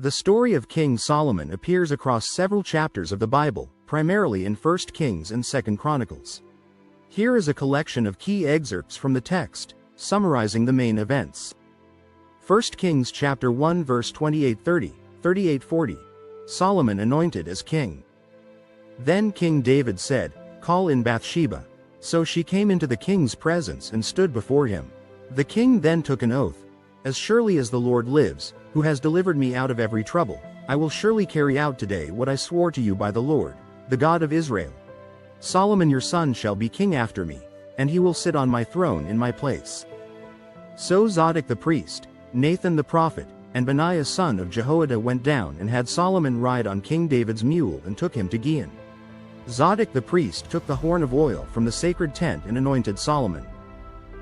The story of King Solomon appears across several chapters of the Bible, primarily in 1 Kings and 2 Chronicles. Here is a collection of key excerpts from the text, summarizing the main events. 1 Kings chapter 1 verse 28-30, 38-40. Solomon anointed as king. Then King David said, "Call in Bathsheba." So she came into the king's presence and stood before him. The king then took an oath, "As surely as the Lord lives, who has delivered me out of every trouble, I will surely carry out today what I swore to you by the Lord, the God of Israel. Solomon your son shall be king after me, and he will sit on my throne in my place." So Zadok the priest, Nathan the prophet, and Benaiah son of Jehoiada went down and had Solomon ride on King David's mule and took him to Gihon. Zadok the priest took the horn of oil from the sacred tent and anointed Solomon.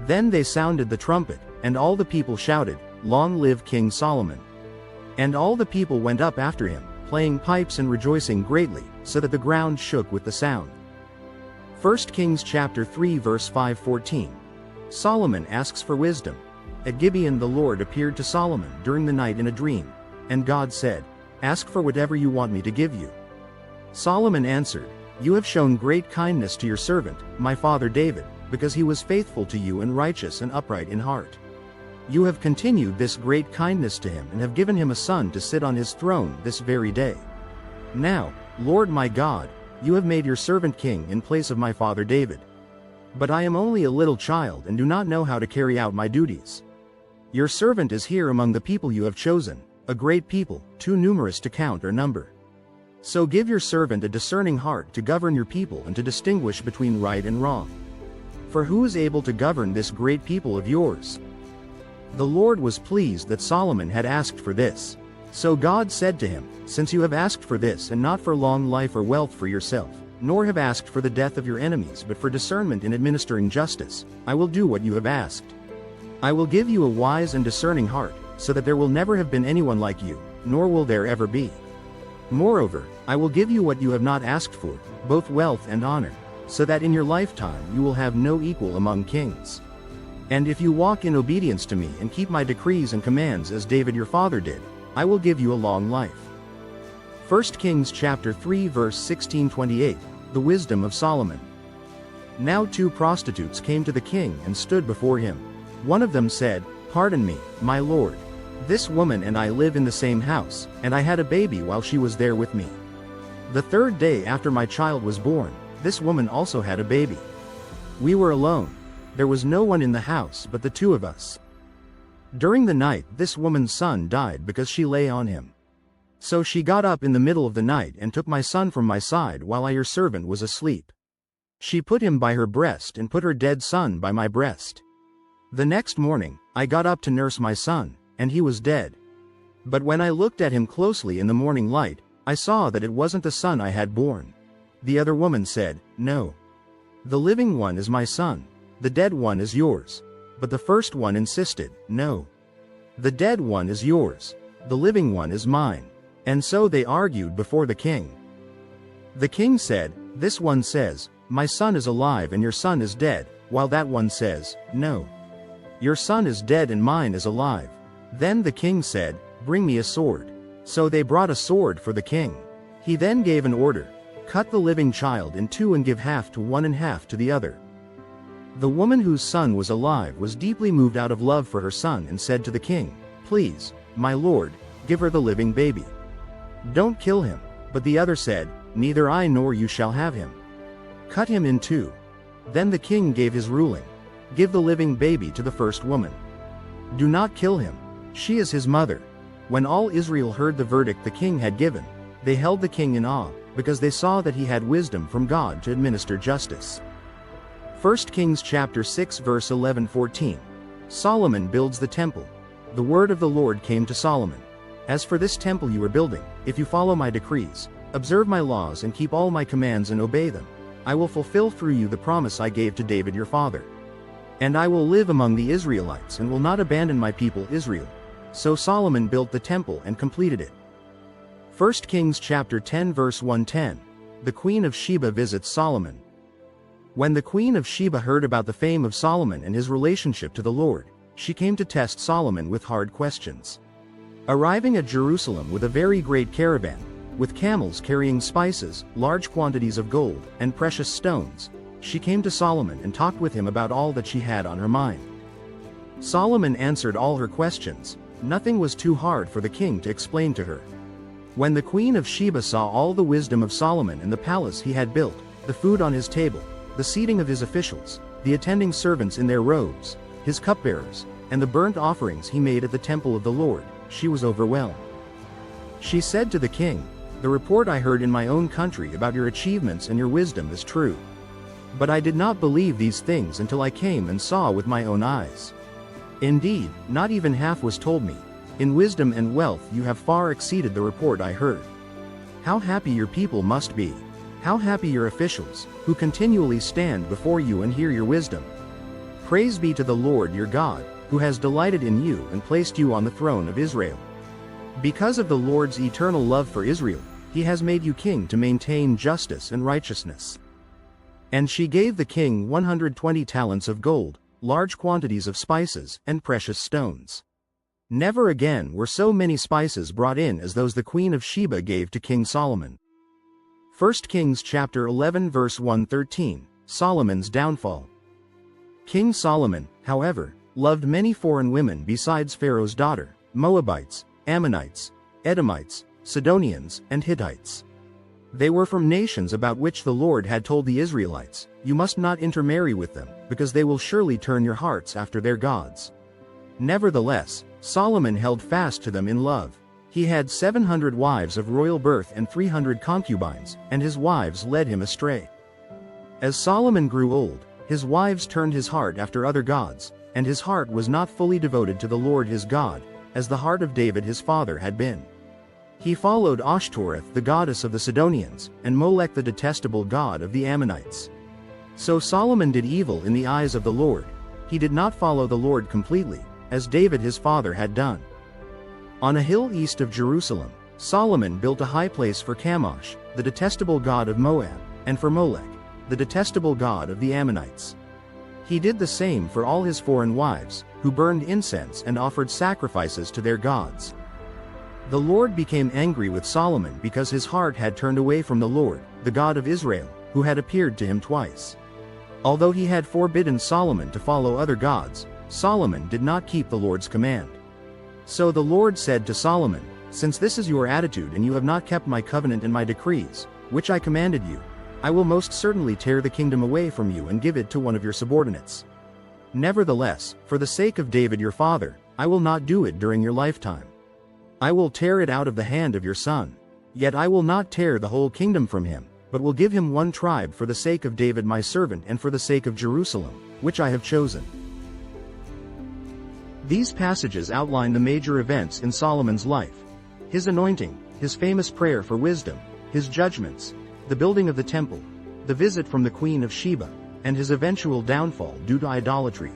Then they sounded the trumpet, and all the people shouted, "Long live King Solomon!" And all the people went up after him, playing pipes and rejoicing greatly, so that the ground shook with the sound. 1 Kings chapter 3 verse 5-14. Solomon asks for wisdom. At Gibeon the Lord appeared to Solomon during the night in a dream, and God said, "Ask for whatever you want me to give you." Solomon answered, "You have shown great kindness to your servant, my father David, because he was faithful to you and righteous and upright in heart. You have continued this great kindness to him and have given him a son to sit on his throne this very day. Now, Lord my God, you have made your servant king in place of my father David. But I am only a little child and do not know how to carry out my duties. Your servant is here among the people you have chosen, a great people, too numerous to count or number. So give your servant a discerning heart to govern your people and to distinguish between right and wrong. For who is able to govern this great people of yours?" The Lord was pleased that Solomon had asked for this. So God said to him, "Since you have asked for this and not for long life or wealth for yourself, nor have asked for the death of your enemies but for discernment in administering justice, I will do what you have asked. I will give you a wise and discerning heart, so that there will never have been anyone like you, nor will there ever be. Moreover, I will give you what you have not asked for, both wealth and honor, so that in your lifetime you will have no equal among kings. And if you walk in obedience to me and keep my decrees and commands as David your father did, I will give you a long life." 1 Kings chapter 3 verse 16-28, The wisdom of Solomon. Now 2 prostitutes came to the king and stood before him. One of them said, "Pardon me, my lord. This woman and I live in the same house, and I had a baby while she was there with me. The 3rd day after my child was born, this woman also had a baby. We were alone. There was no one in the house but the 2 of us. During the night this woman's son died because she lay on him. So she got up in the middle of the night and took my son from my side while I your servant was asleep. She put him by her breast and put her dead son by my breast. The next morning, I got up to nurse my son, and he was dead. But when I looked at him closely in the morning light, I saw that it wasn't the son I had born." The other woman said, "No. The living one is my son, the dead one is yours." But the first one insisted, "No. The dead one is yours, the living one is mine." And so they argued before the king. The king said, "This one says, 'My son is alive and your son is dead,' while that one says, 'No. Your son is dead and mine is alive.'" Then the king said, "Bring me a sword." So they brought a sword for the king. He then gave an order, "Cut the living child in 2 and give half to one and half to the other." The woman whose son was alive was deeply moved out of love for her son and said to the king, "Please, my lord, give her the living baby. Don't kill him." But the other said, "Neither I nor you shall have him. Cut him in 2. Then the king gave his ruling, "Give the living baby to the first woman. Do not kill him. She is his mother." When all Israel heard the verdict the king had given, they held the king in awe, because they saw that he had wisdom from God to administer justice. 1 Kings chapter 6 verse 11-14. Solomon builds the temple. The word of the Lord came to Solomon. "As for this temple you are building, if you follow my decrees, observe my laws and keep all my commands and obey them, I will fulfill through you the promise I gave to David your father. And I will live among the Israelites and will not abandon my people Israel." So Solomon built the temple and completed it. 1 Kings chapter 10 verse 1-10. The Queen of Sheba visits Solomon. When the Queen of Sheba heard about the fame of Solomon and his relationship to the Lord, she came to test Solomon with hard questions. Arriving at Jerusalem with a very great caravan, with camels carrying spices, large quantities of gold, and precious stones, she came to Solomon and talked with him about all that she had on her mind. Solomon answered all her questions. Nothing was too hard for the king to explain to her. When the Queen of Sheba saw all the wisdom of Solomon in the palace he had built, the food on his table, the seating of his officials, the attending servants in their robes, his cupbearers, and the burnt offerings he made at the temple of the Lord, she was overwhelmed. She said to the king, "The report I heard in my own country about your achievements and your wisdom is true. But I did not believe these things until I came and saw with my own eyes. Indeed, not even half was told me. In wisdom and wealth you have far exceeded the report I heard. How happy your people must be! How happy your officials, who continually stand before you and hear your wisdom. Praise be to the Lord your God, who has delighted in you and placed you on the throne of Israel. Because of the Lord's eternal love for Israel, he has made you king to maintain justice and righteousness." And she gave the king 120 talents of gold, large quantities of spices, and precious stones. Never again were so many spices brought in as those the Queen of Sheba gave to King Solomon. 1 Kings chapter 11 verse 113, Solomon's downfall. King Solomon, however, loved many foreign women besides Pharaoh's daughter, Moabites, Ammonites, Edomites, Sidonians, and Hittites. They were from nations about which the Lord had told the Israelites, "You must not intermarry with them, because they will surely turn your hearts after their gods." Nevertheless, Solomon held fast to them in love. He had 700 wives of royal birth and 300 concubines, and his wives led him astray. As Solomon grew old, his wives turned his heart after other gods, and his heart was not fully devoted to the Lord his God, as the heart of David his father had been. He followed Ashtoreth the goddess of the Sidonians, and Molech the detestable god of the Ammonites. So Solomon did evil in the eyes of the Lord. He did not follow the Lord completely, as David his father had done. On a hill east of Jerusalem, Solomon built a high place for Chemosh, the detestable god of Moab, and for Molech, the detestable god of the Ammonites. He did the same for all his foreign wives, who burned incense and offered sacrifices to their gods. The Lord became angry with Solomon because his heart had turned away from the Lord, the God of Israel, who had appeared to him twice. Although he had forbidden Solomon to follow other gods, Solomon did not keep the Lord's command. So the Lord said to Solomon, "Since this is your attitude and you have not kept my covenant and my decrees, which I commanded you, I will most certainly tear the kingdom away from you and give it to one of your subordinates. Nevertheless, for the sake of David your father, I will not do it during your lifetime. I will tear it out of the hand of your son. Yet I will not tear the whole kingdom from him, but will give him one tribe for the sake of David my servant and for the sake of Jerusalem, which I have chosen." These passages outline the major events in Solomon's life: his anointing, his famous prayer for wisdom, his judgments, the building of the temple, the visit from the Queen of Sheba, and his eventual downfall due to idolatry.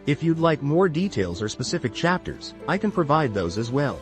If you'd like more details or specific chapters, I can provide those as well.